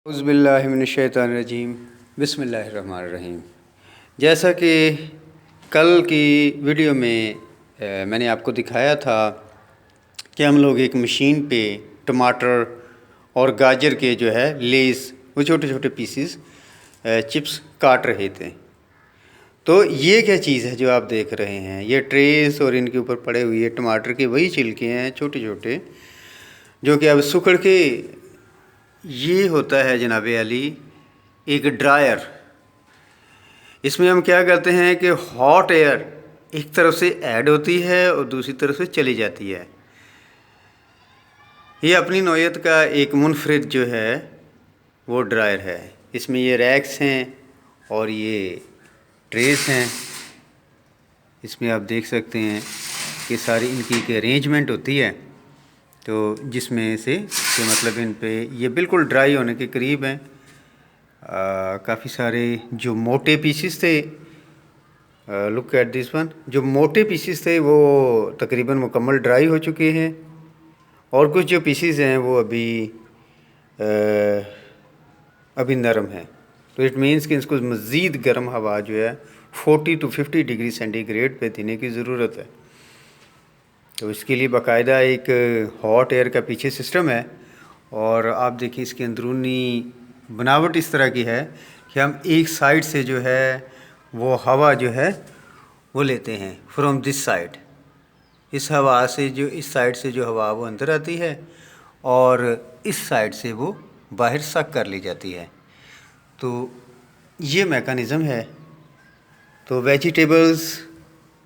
औज़ुबिल्लाहिमिनश्शैतानिर्रजीम बिस्मिल्लाहिर्रहमानिर्रहीम। जैसा कि कल की वीडियो में मैंने आपको दिखाया था कि हम लोग एक मशीन पे टमाटर और गाजर के जो है लेस वो छोटे छोटे पीसीस चिप्स काट रहे थे। तो ये क्या चीज़ है जो आप देख रहे हैं, ये ट्रेस और इनके ऊपर पड़े हुए टमाटर के वही छिलके हैं छोटे छोटे, जो कि अब सुखड़ के ये होता है जनाब अली एक ड्रायर। इसमें हम क्या करते हैं कि हॉट एयर एक तरफ से ऐड होती है और दूसरी तरफ से चली जाती है। ये अपनी नौयत का एक मुनफरिद जो है वो ड्रायर है। इसमें ये रैक्स हैं और ये ट्रेस हैं। इसमें आप देख सकते हैं कि सारी इनकी एक अरेंजमेंट होती है, तो जिसमें से कि मतलब इन पे ये बिल्कुल ड्राई होने के करीब हैं। काफ़ी सारे जो मोटे पीसेस थे, लुक एट दिस वन, जो मोटे पीसेस थे वो तकरीबन मुकम्मल ड्राई हो चुके हैं और कुछ जो पीसेस हैं वो अभी नरम हैं। तो इट मीन्स कि इसको मज़ीद गर्म हवा जो है 40 to 50 डिग्री सेंटीग्रेड पे देने की ज़रूरत है। तो इसके लिए बाकायदा एक हॉट एयर का पीछे सिस्टम है और आप देखिए इसकी अंदरूनी बनावट इस तरह की है कि हम एक साइड से जो है वो हवा जो है वो लेते हैं फ्रॉम दिस साइड। इस हवा से जो इस साइड से जो हवा वो अंदर आती है और इस साइड से वो बाहर सक कर ली जाती है। तो ये मैकेनिज़्म है। तो वेजिटेबल्स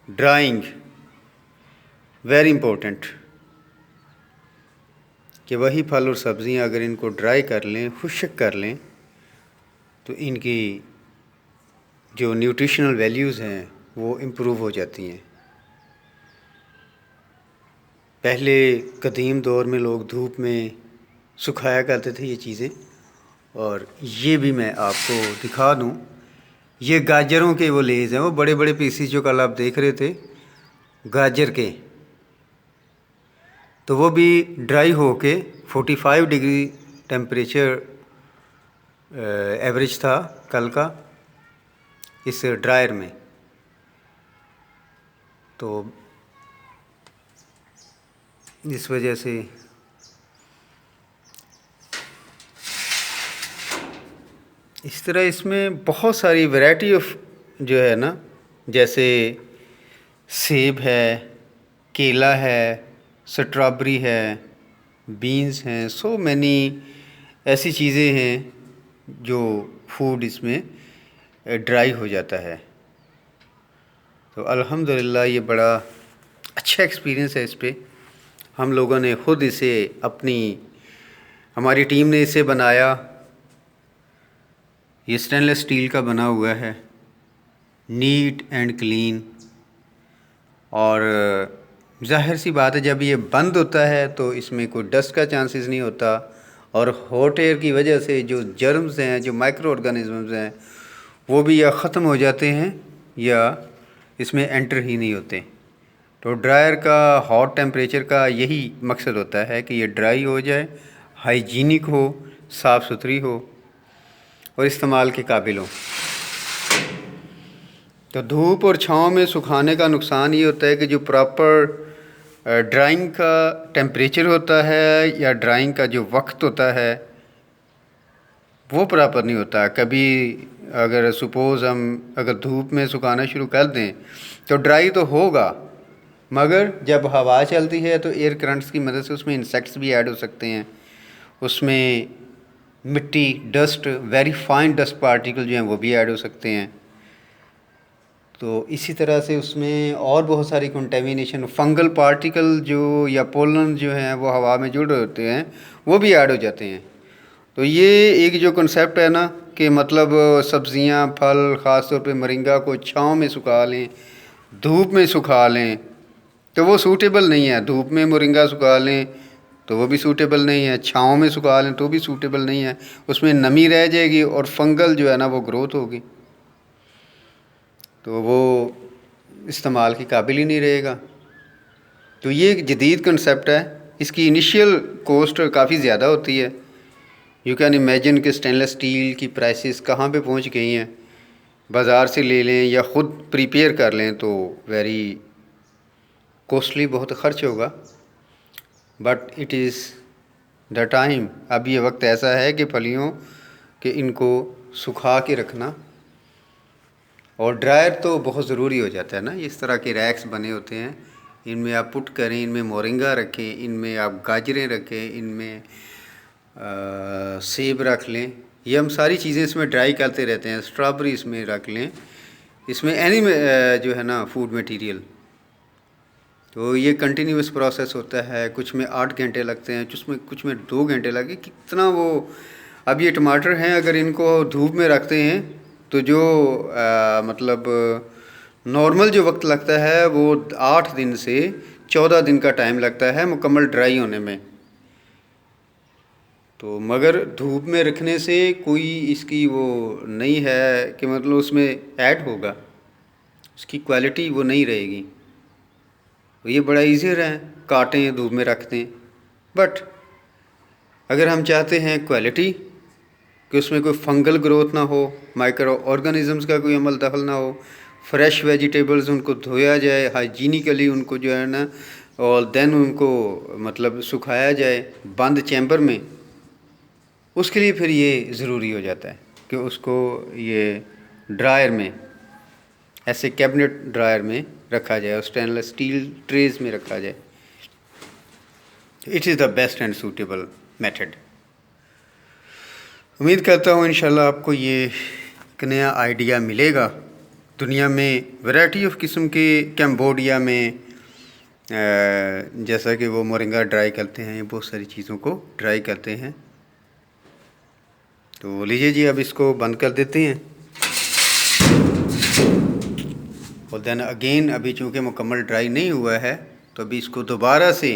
ड्राइंग वेरी इम्पोर्टेंट, कि वही फल और सब्ज़ियाँ अगर इनको ड्राई कर लें, खुश्क कर लें, तो इनकी जो न्यूट्रिशनल वैल्यूज़ हैं वो इम्प्रूव हो जाती हैं। पहले कदीम दौर में लोग धूप में सुखाया करते थे ये चीज़ें, और ये भी मैं आपको दिखा दूँ, ये गाजरों के वो लेज़ हैं, वो बड़े बड़े पीसीस जो कल आप देख रहे थे गाजर के, तो वो भी ड्राई होके 45 डिग्री टेम्परेचर एवरेज था कल का इस ड्रायर में। तो इस वजह से इस तरह इसमें बहुत सारी वैरायटी ऑफ जो है ना, जैसे सेब है, केला है, स्ट्रॉबेरी है, बीन्स हैं, सो मैनी ऐसी चीज़ें हैं जो फूड इसमें ड्राई हो जाता है। तो अल्हम्दुलिल्लाह ये बड़ा अच्छा एक्सपीरियंस है। इस पे हम लोगों ने ख़ुद इसे हमारी टीम ने इसे बनाया। ये स्टेनलेस स्टील का बना हुआ है, नीट एंड क्लीन, और ज़ाहिर सी बात है जब ये बंद होता है तो इसमें कोई डस्ट का चांसेस नहीं होता, और हॉट एयर की वजह से जो जर्म्स हैं, जो माइक्रो ऑर्गेनिज़म्स हैं, वो भी या ख़त्म हो जाते हैं या इसमें एंटर ही नहीं होते। तो ड्रायर का हॉट टेम्परेचर का यही मकसद होता है कि ये ड्राई हो जाए, हाइजीनिक हो, साफ़ सुथरी हो और इस्तेमाल के काबिल हो। तो धूप और छाँव में सुखाने का नुकसान ये होता है कि जो प्रॉपर ड्राइंग का टेम्परेचर होता है या ड्राइंग का जो वक्त होता है वो प्रॉपर नहीं होता। कभी अगर सपोज़ हम अगर धूप में सुखाना शुरू कर दें तो ड्राई तो होगा, मगर जब हवा चलती है तो एयर करंट्स की मदद से उसमें इंसेक्ट्स भी ऐड हो सकते हैं, उसमें मिट्टी, dust, very fine dust particle जो हैं वो भी ऐड हो सकते हैं। तो इसी तरह से उसमें और बहुत सारी कंटेमिनेशन, फंगल पार्टिकल जो या पोलन जो हैं वो हवा में जुड़ रहे होते हैं वो भी ऐड हो जाते हैं। तो ये एक जो कंसेप्ट है ना कि मतलब सब्ज़ियां, फल, ख़ास तौर पे मोरिंगा को छाँव में सुखा लें, धूप में सुखा लें, तो वो सूटेबल नहीं है। धूप में मोरिंगा सुखा लें तो वो भी सूटेबल नहीं है, छाँव में सुखा लें तो भी सूटेबल नहीं है। उसमें नमी रह जाएगी और फंगल जो है ना वो ग्रोथ होगी, तो वो इस्तेमाल के काबिल ही नहीं रहेगा। तो ये एक जदीद कंसेप्ट है। इसकी इनिशियल कॉस्ट काफ़ी ज़्यादा होती है, यू कैन इमेजिन कि स्टेनलेस स्टील की प्राइसेस कहाँ पे पहुँच गई हैं। बाज़ार से ले लें या ख़ुद प्रिपेयर कर लें तो वेरी कॉस्टली, बहुत ख़र्च होगा। But it is the time, अब ये वक्त ऐसा है कि फलियों के इनको सुखा के रखना, और ड्रायर तो बहुत ज़रूरी हो जाता है ना। इस तरह के रैक्स बने होते हैं, इनमें आप पुट करें, इनमें मोरिंगा रखें, इनमें आप गाजरें रखें, इनमें सेब रख लें। ये हम सारी चीज़ें इसमें ड्राई करते रहते हैं। स्ट्रॉबेरी इसमें रख लें, इसमें एनी जो है ना फूड मटेरियल। तो ये कंटिन्यूस प्रोसेस होता है। कुछ में 8 घंटे लगते हैं, कुछ में 2 घंटे लगे, कितना वो। अब ये टमाटर हैं, अगर इनको धूप में रखते हैं तो जो मतलब नॉर्मल जो वक्त लगता है वो 8 दिन से 14 दिन का टाइम लगता है मुकम्मल ड्राई होने में। तो मगर धूप में रखने से कोई इसकी वो नहीं है कि मतलब उसमें ऐड होगा, उसकी क्वालिटी वो नहीं रहेगी। तो ये बड़ा ईजी है, काटें धूप में रखते हैं। बट अगर हम चाहते हैं क्वालिटी, कि उसमें कोई फंगल ग्रोथ ना हो, माइक्रो ऑर्गेनिज़म्स का कोई अमल दखल ना हो, फ्रेश वेजिटेबल्स उनको धोया जाए हाइजीनिकली, उनको जो है ना, और देन उनको मतलब सुखाया जाए बंद चैम्बर में, उसके लिए फिर ये ज़रूरी हो जाता है कि उसको ये ड्रायर में, ऐसे कैबिनेट ड्रायर में रखा जाए और स्टेनलेस स्टील ट्रेज में रखा जाए। It is the best and suitable method. उम्मीद करता हूँ इंशाल्लाह आपको ये एक नया आइडिया मिलेगा। दुनिया में वैरायटी ऑफ किस्म के, कैम्बोडिया में जैसा कि वो मोरिंगा ड्राई करते हैं, बहुत सारी चीज़ों को ड्राई करते हैं। तो लीजिए जी, अब इसको बंद कर देते हैं। और देन अगेन, अभी चूँकि मुकम्मल ड्राई नहीं हुआ है तो अभी इसको दोबारा से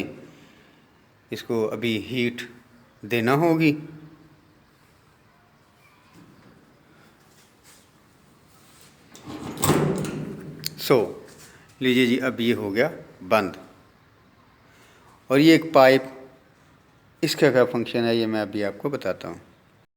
इसको अभी हीट देना होगी। लीजिए जी, अब ये हो गया बंद। और ये एक पाइप, इसका क्या फंक्शन है ये मैं अभी आपको बताता हूँ।